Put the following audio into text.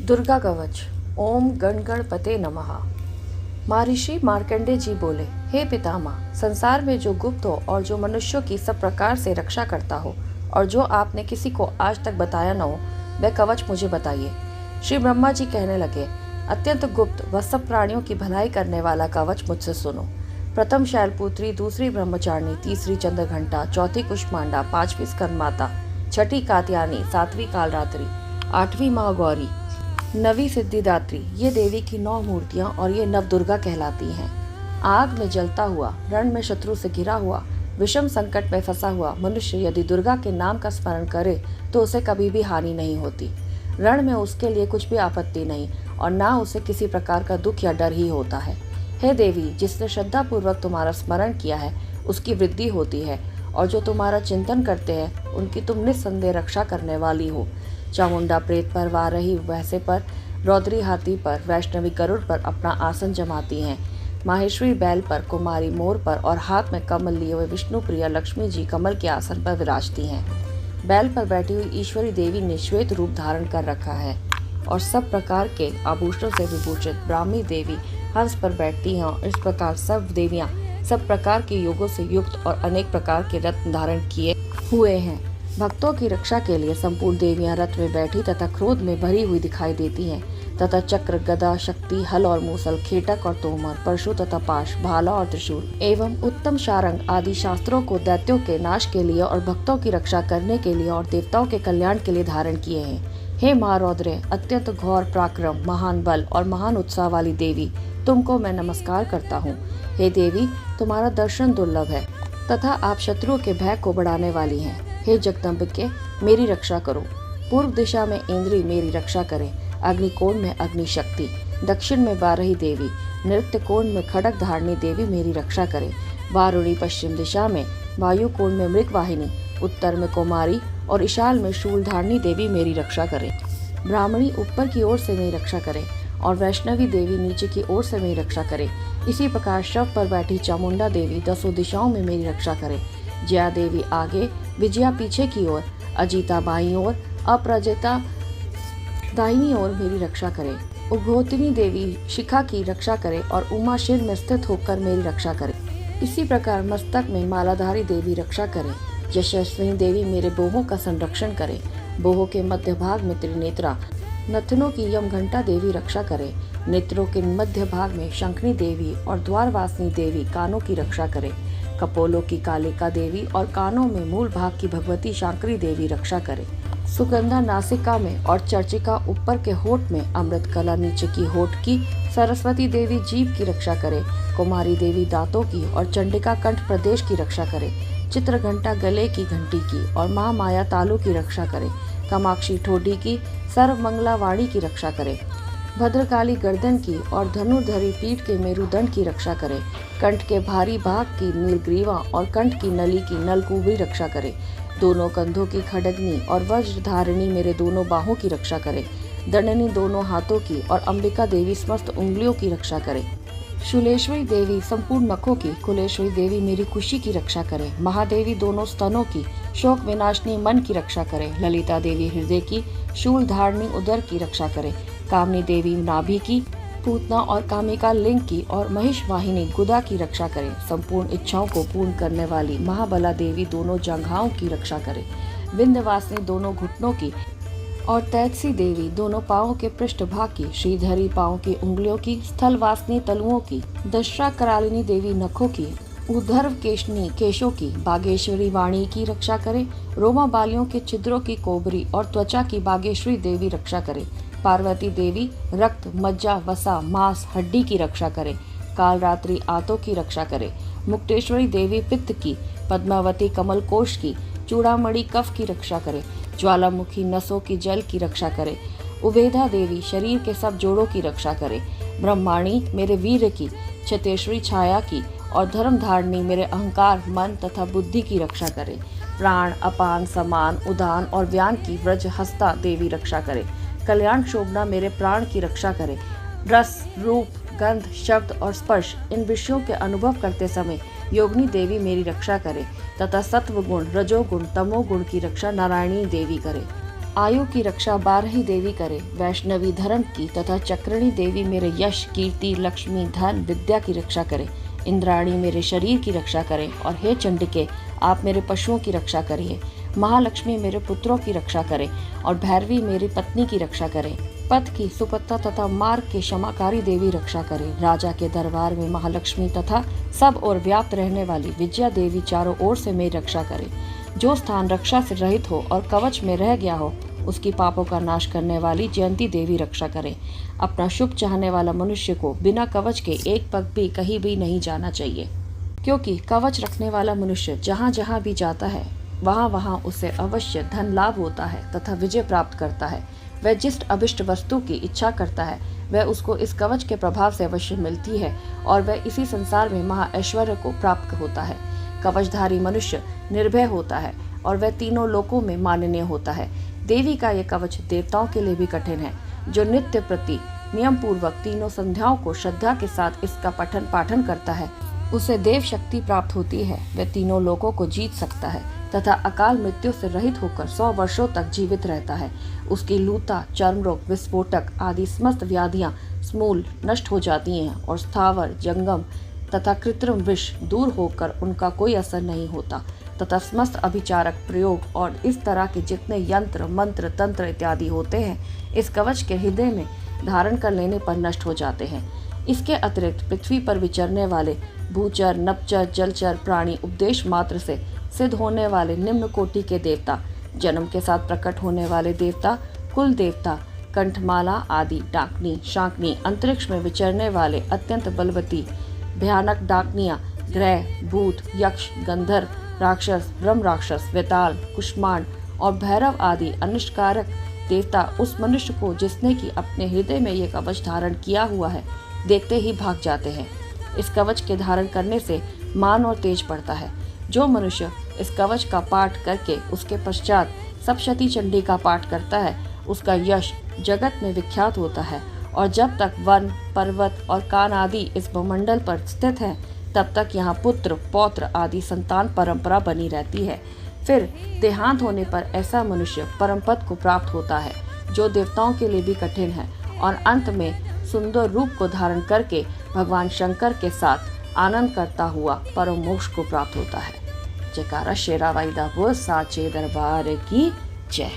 दुर्गा कवच। ओम गण गणपते नमः। महर्षि मार्कंडेय जी बोले, हे पितामह, संसार में जो गुप्त हो और जो मनुष्यों की सब प्रकार से रक्षा करता हो और जो आपने किसी को आज तक बताया न हो, वह कवच मुझे बताइए। श्री ब्रह्मा जी कहने लगे, अत्यंत गुप्त व सब प्राणियों की भलाई करने वाला कवच मुझसे सुनो। प्रथम शैलपुत्री, दूसरी ब्रह्मचारिणी, तीसरी चंद्रघंटा, चौथी कुष्मांडा, पांचवी स्कंदमाता, छठी कात्यायनी, सातवीं कालरात्रि, आठवीं माँ गौरी, नवी सिद्धिदात्री, ये देवी की 9 मूर्तियां और ये नव दुर्गा कहलाती हैं। आग में जलता हुआ, रण में शत्रु से घिरा हुआ, विषम संकट में फंसा हुआ मनुष्य यदि दुर्गा के नाम का स्मरण करे तो उसे कभी भी हानि नहीं होती। रण में उसके लिए कुछ भी आपत्ति नहीं और ना उसे किसी प्रकार का दुख या डर ही होता है। हे देवी, जिसने श्रद्धा पूर्वक तुम्हारा स्मरण किया है उसकी वृद्धि होती है और जो तुम्हारा चिंतन करते हैं उनकी तुम निस्संदेह रक्षा करने वाली हो। चामुंडा प्रेत पर, वाराही भैंसे पर, रौद्री हाथी पर, वैष्णवी गरुड़ पर अपना आसन जमाती हैं। माहेश्वरी बैल पर, कुमारी मोर पर और हाथ में कमल लिए हुए विष्णु प्रिया लक्ष्मी जी कमल के आसन पर विराजती हैं। बैल पर बैठी हुई ईश्वरी देवी ने श्वेत रूप धारण कर रखा है और सब प्रकार के आभूषणों से विभूषित ब्राह्मी देवी हंस पर बैठती हैं और इस प्रकार सब देवियां सब प्रकार के योगों से युक्त और अनेक प्रकार के रत्न धारण किए हुए हैं। भक्तों की रक्षा के लिए संपूर्ण देवियां रथ में बैठी तथा क्रोध में भरी हुई दिखाई देती हैं तथा चक्र, गदा, शक्ति, हल और मूसल, खेटक और तोमर, परशु तथा पाश, भाला और त्रिशूल एवं उत्तम शारंग आदि शास्त्रों को दैत्यों के नाश के लिए और भक्तों की रक्षा करने के लिए और देवताओं के कल्याण के लिए धारण किए हैं। हे माँ रौद्रे, अत्यंत घोर पराक्रम, महान बल और महान उत्साह वाली देवी, तुमको मैं नमस्कार करता हूँ। हे देवी, तुम्हारा दर्शन दुर्लभ है तथा आप शत्रुओं के भय को बढ़ाने वाली हैं। हे जगदम्बिके, मेरी रक्षा करो। पूर्व दिशा में इंद्री मेरी रक्षा करे, अग्निकोण में अग्नि शक्ति, दक्षिण में वाराही देवी, नृत्य कोण में खड़ग धारणी देवी मेरी रक्षा करे। वारुणी पश्चिम दिशा में, वायु कोण में मृगवाहिनी, उत्तर में कुमारी और ईशान में शूल धारणी देवी मेरी रक्षा करे। ब्राह्मणी ऊपर की ओर से मेरी रक्षा करे और वैष्णवी देवी नीचे की ओर से मेरी रक्षा करे। इसी प्रकार शव पर बैठी चामुंडा देवी 10 दिशाओं में मेरी रक्षा करे। जया देवी आगे, विजया पीछे की ओर, अजीता बाईं ओर, अपराजिता दाहिनी ओर मेरी रक्षा करे। उद्घोतनी देवी शिखा की रक्षा करे और उमा शिर में स्थित होकर मेरी रक्षा करे। इसी प्रकार मस्तक में मालाधारी देवी रक्षा करे। यशस्विनी देवी मेरे बोहों का संरक्षण करे। बोहों के मध्य भाग में त्रिनेत्रा, नथनों की यम घंटा देवी रक्षा करे। नेत्रों के मध्य भाग में शंखनी देवी और द्वारवासिनी देवी कानों की रक्षा करे। कपोलों की कालिका देवी और कानों में मूल भाग की भगवती शांकरी देवी रक्षा करे। सुगंधा नासिका में और चर्चिका ऊपर के होठ में, अमृत कला नीचे की होठ की, सरस्वती देवी जीभ की रक्षा करे। कुमारी देवी दांतों की और चंडिका कंठ प्रदेश की रक्षा करे। चित्रघंटा गले की घंटी की और महामाया तालु की रक्षा करे। कामाक्षी ठोडी की, सर्वमंगला वाणी की रक्षा करे। भद्रकाली गर्दन की और धनुर्धरी पीठ के मेरुदंड की रक्षा करे। कंठ के भारी भाग की नीलग्रीवा और कंठ की नली की नलकूबरी रक्षा करे। दोनों कंधों की खड़गनी और वज्रधारिणी मेरे दोनों बाहों की रक्षा करे। दंडनी दोनों हाथों की और अंबिका देवी समस्त उंगलियों की रक्षा करे। शूलेश्वरी देवी संपूर्ण नखों की, कुलेश्वरी देवी मेरी कुशी की रक्षा करे। महादेवी दोनों स्तनों की, शोक विनाशनी मन की रक्षा करे। ललिता देवी हृदय की, शूल धारणी उदर की रक्षा करे। कामनी देवी नाभि की, पूतना और कामिका लिंग की और महिष वाहिनी गुदा की रक्षा करे। संपूर्ण इच्छाओं को पूर्ण करने वाली महाबला देवी दोनों जंघाओं की रक्षा करे। विंध्यवासिनी दोनों घुटनों की और तैतसी देवी दोनों पांवों के पृष्ठ भाग की, श्रीधरी पांवों की उंगलियों की, स्थलवासिनी तलुओं की, दशरा करालिनी देवी नखों की, उद्धर्व केशनी केशों की, बागेश्वरी वाणी की रक्षा करे। रोमा बालियों के छिद्रों की कोबरी और त्वचा की बागेश्वरी देवी रक्षा करे। पार्वती देवी रक्त, मज्जा, वसा, मांस, हड्डी की रक्षा करे। कालरात्रि आंतों की रक्षा करे। मुक्तेश्वरी देवी पित्त की, पद्मावती कमल कोश की, चूड़ामणि कफ की रक्षा करे। ज्वालामुखी नसों की जल की रक्षा करे। उभेदा देवी शरीर के सब जोड़ों की रक्षा करे। ब्रह्माणी मेरे वीर की, छतेश्वरी छाया की और धर्म धारणी मेरे अहंकार, मन तथा बुद्धि की रक्षा करे। प्राण, अपान, समान, उदान और व्यान की व्रज हस्ता देवी रक्षा करे। कल्याण शोभना मेरे प्राण की रक्षा करे। रस, रूप, गंध, शब्द और स्पर्श इन विषयों के अनुभव करते समय योगिनी देवी मेरी रक्षा करे तथा सत्व गुण, रजोगुण, तमोगुण की रक्षा नारायणी देवी करे। आयु की रक्षा 12 देवी करे, वैष्णवी धर्म की तथा चक्रणी देवी मेरे यश कीर्ति लक्ष्मी धन विद्या की रक्षा करे। इंद्राणी मेरे शरीर की रक्षा करें और हे चंडिके आप मेरे पशुओं की रक्षा करिए। महालक्ष्मी मेरे पुत्रों की रक्षा करें और भैरवी मेरी पत्नी की रक्षा करें। पथ की सुपत्ता तथा मार्ग के क्षमाकारी देवी रक्षा करें। राजा के दरबार में महालक्ष्मी तथा सब ओर व्याप्त रहने वाली विजया देवी चारों ओर से मेरी रक्षा करें। जो स्थान रक्षा से रहित हो और कवच में रह गया हो उसकी पापों का नाश करने वाली जयंती देवी रक्षा करें। अपना शुभ चाहने वाला मनुष्य को बिना कवच के एक पग भी कहीं भी नहीं जाना चाहिए, क्योंकि कवच रखने वाला मनुष्य जहाँ जहाँ भी जाता है वहाँ वहाँ उसे अवश्य धन लाभ होता है तथा विजय प्राप्त करता है। वह जिस अभिष्ट वस्तु की इच्छा करता है वह उसको इस कवच के प्रभाव से अवश्य मिलती है और वह इसी संसार में महा ऐश्वर्य को प्राप्त होता है। कवचधारी मनुष्य निर्भय होता है और वह तीनों लोकों में माननीय होता है। देवी का यह कवच देवताओं के लिए भी कठिन है। जो नित्य प्रति नियम पूर्वक तीनों संध्याओं को श्रद्धा के साथ इसका पठन पाठन करता है उसे देव शक्ति प्राप्त होती है। वह तीनों लोकों को जीत सकता है तथा अकाल मृत्यु से रहित होकर 100 वर्षों तक जीवित रहता है। उसकी लूता चर्म रोग विस्फोटक आदि समस्त व्याधियां समूल नष्ट हो जाती हैं और स्थावर जंगम तथा कृत्रिम विष दूर होकर उनका कोई असर नहीं होता तथा समस्त अभिचारक प्रयोग और इस तरह के जितने यंत्र मंत्र तंत्र इत्यादि होते हैं इस कवच के हृदय में धारण कर लेने पर नष्ट हो जाते हैं। इसके अतिरिक्त पृथ्वी पर विचरने वाले भूचर नपचर जलचर प्राणी उपदेश मात्र से सिद्ध होने वाले निम्न कोटि के देवता, जन्म के साथ प्रकट होने वाले देवता, कुल देवता, कंठमाला आदि डाकनी शाकनी, अंतरिक्ष में विचरने वाले अत्यंत बलवती भयानक डाकनियां, ग्रह भूत यक्ष गंधर्व राक्षस ब्रह्म राक्षस वेताल कुष्मांड और भैरव आदि अनिष्टकारक देवता उस मनुष्य को जिसने कि अपने हृदय में ये कवच धारण किया हुआ है देखते ही भाग जाते हैं। इस कवच के धारण करने से मान और तेज बढ़ता है। जो मनुष्य इस कवच का पाठ करके उसके पश्चात सप्तशती चंडी का पाठ करता है उसका यश जगत में विख्यात होता है और जब तक वन पर्वत और कान आदि इस भूमंडल पर स्थित है तब तक यहाँ पुत्र पौत्र आदि संतान परंपरा बनी रहती है। फिर देहांत होने पर ऐसा मनुष्य परम पद को प्राप्त होता है जो देवताओं के लिए भी कठिन है और अंत में सुंदर रूप को धारण करके भगवान शंकर के साथ आनंद करता हुआ परम मोक्ष को प्राप्त होता है। जयकारा शेरावाली दा बोल साचे दरबार की जय।